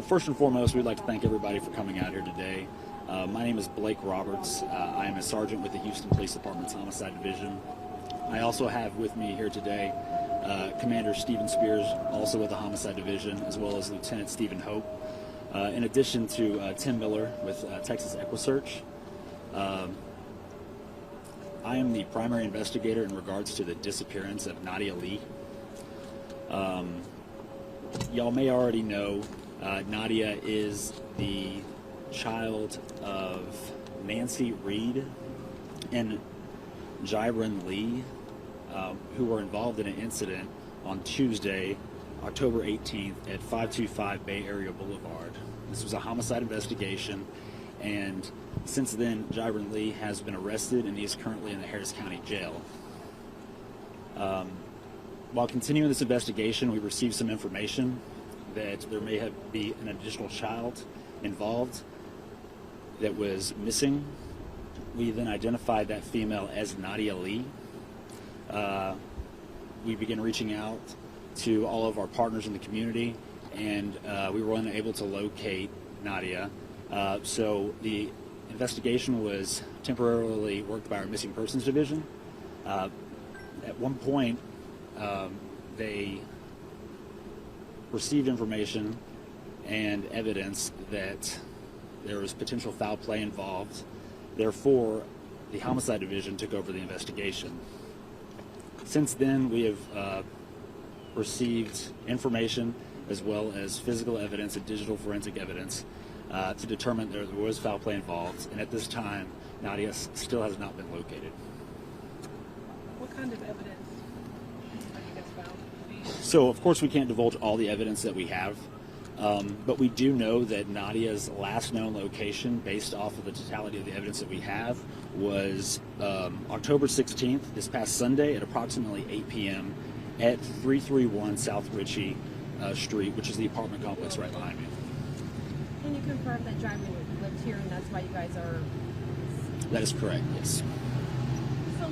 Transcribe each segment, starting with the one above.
first and foremost, we'd like to thank everybody for coming out here today. My name is Blake Roberts. I am a sergeant with the Houston Police Department's Homicide Division. I also have with me here today Commander Stephen Spears, also with the Homicide Division, as well as Lieutenant Stephen Hope, in addition to Tim Miller with Texas Equisearch. I am the primary investigator in regards to the disappearance of Nadia Lee. Y'all may already know Nadia is the child of Nancy Reed and Jyron Lee, who were involved in an incident on Tuesday, October 18th at 525 Bay Area Boulevard. This was a homicide investigation, and since then, Jyron Lee has been arrested and he is currently in the Harris County Jail. While continuing this investigation, we received some information that there may be an additional child involved that was missing. We then identified that female as Nadia Lee. We began reaching out to all of our partners in the community, and we were unable to locate Nadia. So the investigation was temporarily worked by our Missing Persons Division. At one point, they received information and evidence that there was potential foul play involved. Therefore, the Homicide Division took over the investigation. Since then, we have received information as well as physical evidence and digital forensic evidence to determine there was foul play involved. And at this time, Nadia still has not been located. What kind of evidence have you guys found? So, of course, we can't divulge all the evidence that we have, but we do know that Nadia's last known location, based off of the totality of the evidence that we have, was October 16th, this past Sunday, at approximately 8 p.m. at 331 South Ritchie Street, which is the apartment complex right behind me. Can you confirm that Jyron lives here and that's why you guys are... That is correct, yes. So,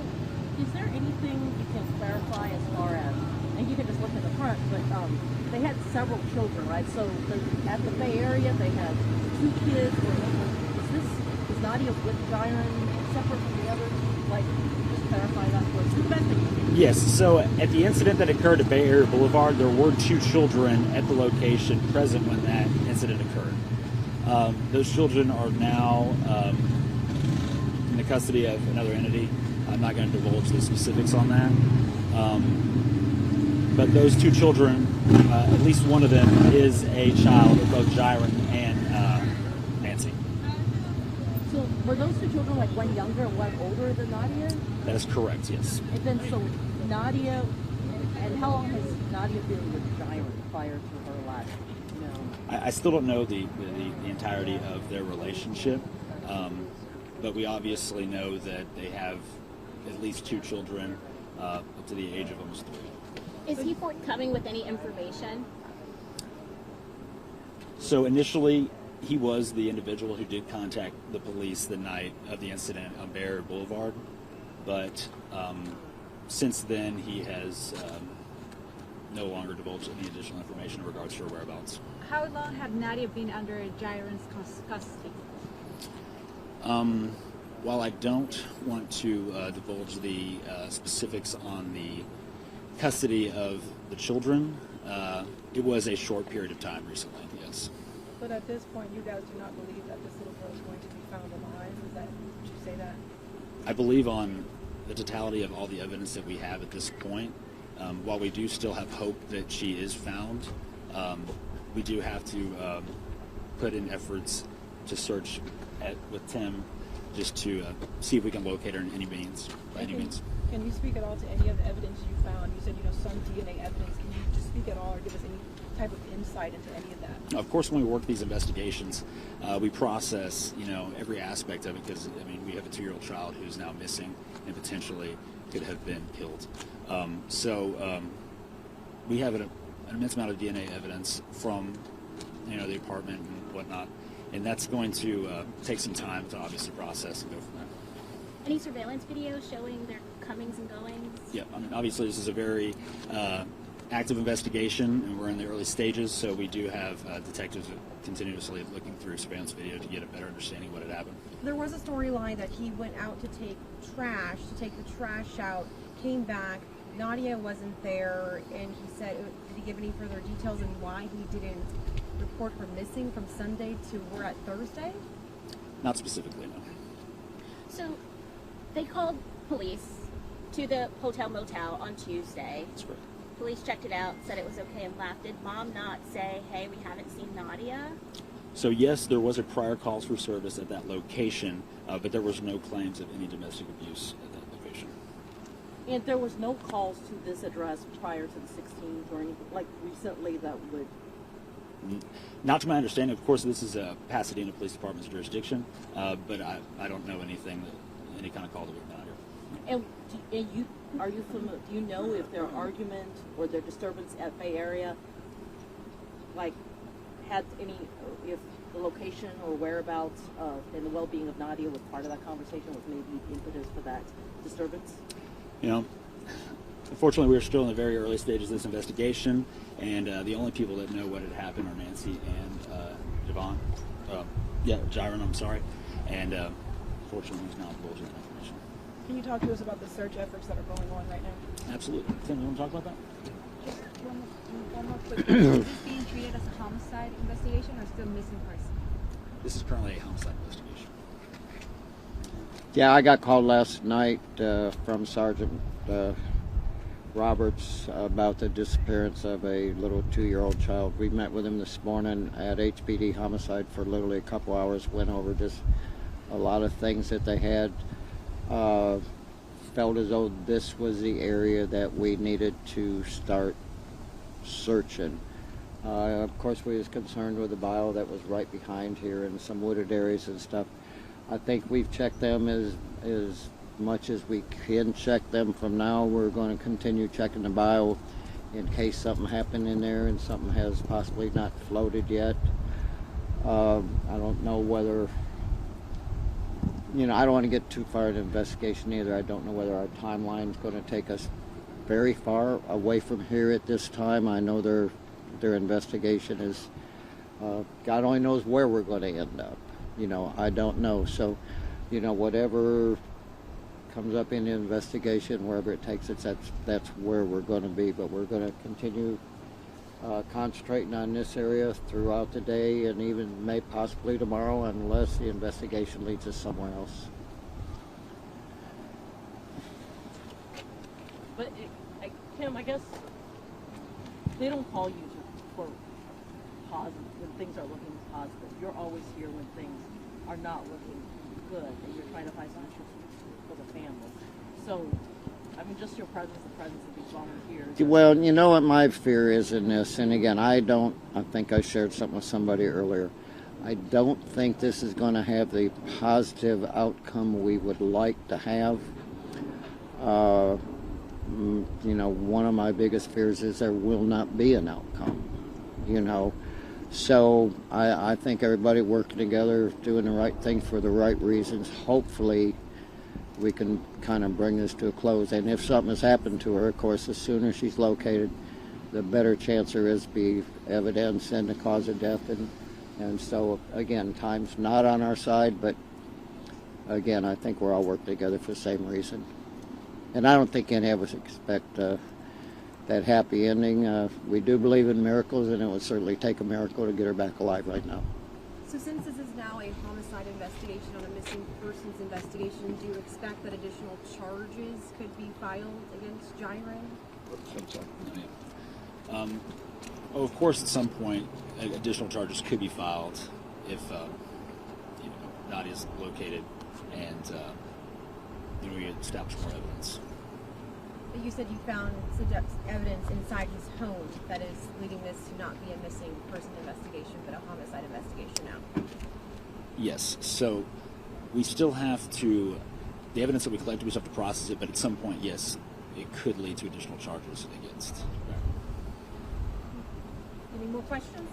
is there anything you can clarify as far as, and you can just look at the front, but they had several children, right? So at the Bay Area, they had 2 kids. Is Nadia with Jyron separate from the others? Like, just clarify that for us. The best thing you can. Yes, so at the incident that occurred at Bay Area Boulevard, there were 2 children at the location present when that incident occurred. Those children are now in the custody of another entity. I'm not going to divulge the specifics on that. But those 2 children, at least one of them is a child of both Jyron and Nancy. So were those 2 children like one younger and one older than Nadia? That is correct, yes. And then so Nadia, and how long has Nadia been with Jyron prior to her last? I still don't know the entirety of their relationship, but we obviously know that they have at least 2 children up to the age of almost 3. Is he forthcoming with any information? So initially, he was the individual who did contact the police the night of the incident on Bay Area Boulevard, but since then he has no longer divulged any additional information in regards to her whereabouts. How long had Nadia been under Jyron's custody? While I don't want to divulge the specifics on the custody of the children, it was a short period of time recently, yes. But at this point, you guys do not believe that this little girl is going to be found alive? Would you say that? I believe on the totality of all the evidence that we have at this point, while we do still have hope that she is found, we do have to put in efforts to search with Tim just to see if we can locate her in any means, by any means. Can you speak at all to any of the evidence you found? You said, some DNA evidence. Can you just speak at all or give us any type of insight into any of that? Of course, when we work these investigations, we process, every aspect of it because, we have a 2-year-old child who's now missing and potentially could have been killed. So we have an immense amount of DNA evidence from, the apartment and whatnot, and that's going to take some time to obviously process and go from there. Any surveillance videos showing their comings and goings? Yeah, obviously this is a very active investigation, and we're in the early stages, so we do have detectives continuously looking through surveillance video to get a better understanding of what had happened. There was a storyline that he went out to take the trash out, came back, Nadia wasn't there, and he said, did he give any further details on why he didn't report her missing from Sunday to we're at Thursday? Not specifically, no. So they called police to the hotel motel on Tuesday. That's correct. Police checked it out, said it was okay, and left. Did mom not say, hey, we haven't seen Nadia? So yes, there was a prior calls for service at that location, but there was no claims of any domestic abuse at that location. And there was no calls to this address prior to the 16th or anything, like recently that would... Not to my understanding. Of course, this is Pasadena Police Department's jurisdiction, but I don't know anything that any kind of call that we've got here. And are you familiar, do you know if their argument or their disturbance at Bay Area, like, had any, if the location or whereabouts and the well-being of Nadia was part of that conversation, was maybe the impetus for that disturbance? You know, unfortunately, we're still in the very early stages of this investigation, and the only people that know what had happened are Nancy and Jiren, I'm sorry, and fortunately, he's not divulging that information. Can you talk to us about the search efforts that are going on right now? Absolutely. Tim, you want to talk about that? Just one more quick question. Is this being treated as a homicide investigation or still missing person? This is currently a homicide investigation. Yeah, I got called last night from Sergeant Roberts about the disappearance of a little 2-year-old child. We met with him this morning at HPD Homicide for literally a couple hours, went over just a lot of things that they had. Felt as though this was the area that we needed to start searching. Of course, we was concerned with the bio that was right behind here and some wooded areas and stuff. I think we've checked them as much as we can check them. From now, we're going to continue checking the bio in case something happened in there and something has possibly not floated yet. I don't know whether, you know, I don't want to get too far into investigation either. I don't know whether our timeline is going to take us very far away from here at this time. I know their investigation is, God only knows where we're going to end up. You know, I don't know. So, you know, whatever comes up in the investigation, wherever it takes us, that's where we're going to be. But we're going to continue concentrating on this area throughout the day and even may possibly tomorrow, unless the investigation leads us somewhere else. But, Kim, I guess they don't call you for positive, when things are looking positive. You're always here when things are not looking good, and you're trying to find solutions for the family. So, I mean, just your presence, the presence of these volunteers. Well, you know what my fear is in this, and again, I think I shared something with somebody earlier. I don't think this is going to have the positive outcome we would like to have. You know, one of my biggest fears is there will not be an outcome, you know. So I think everybody working together, doing the right thing for the right reasons, hopefully we can kind of bring this to a close. And if something has happened to her, of course, the sooner she's located, the better chance there is to be evidence and the cause of death. And so, again, time's not on our side, but again, I think we're all working together for the same reason. And I don't think any of us expect that happy ending. We do believe in miracles, and it would certainly take a miracle to get her back alive right now. So since this is now a homicide investigation on a missing persons investigation, do you expect that additional charges could be filed against Jiren? Of course, at some point, additional charges could be filed if Nadia's located and we establish more evidence. But you said you found evidence inside his home that is leading this to not be a missing person investigation, but a homicide investigation now. Yes. So we still have to, the evidence that we collected, we still have to process it, but at some point, yes, it could lead to additional charges against. Any more questions?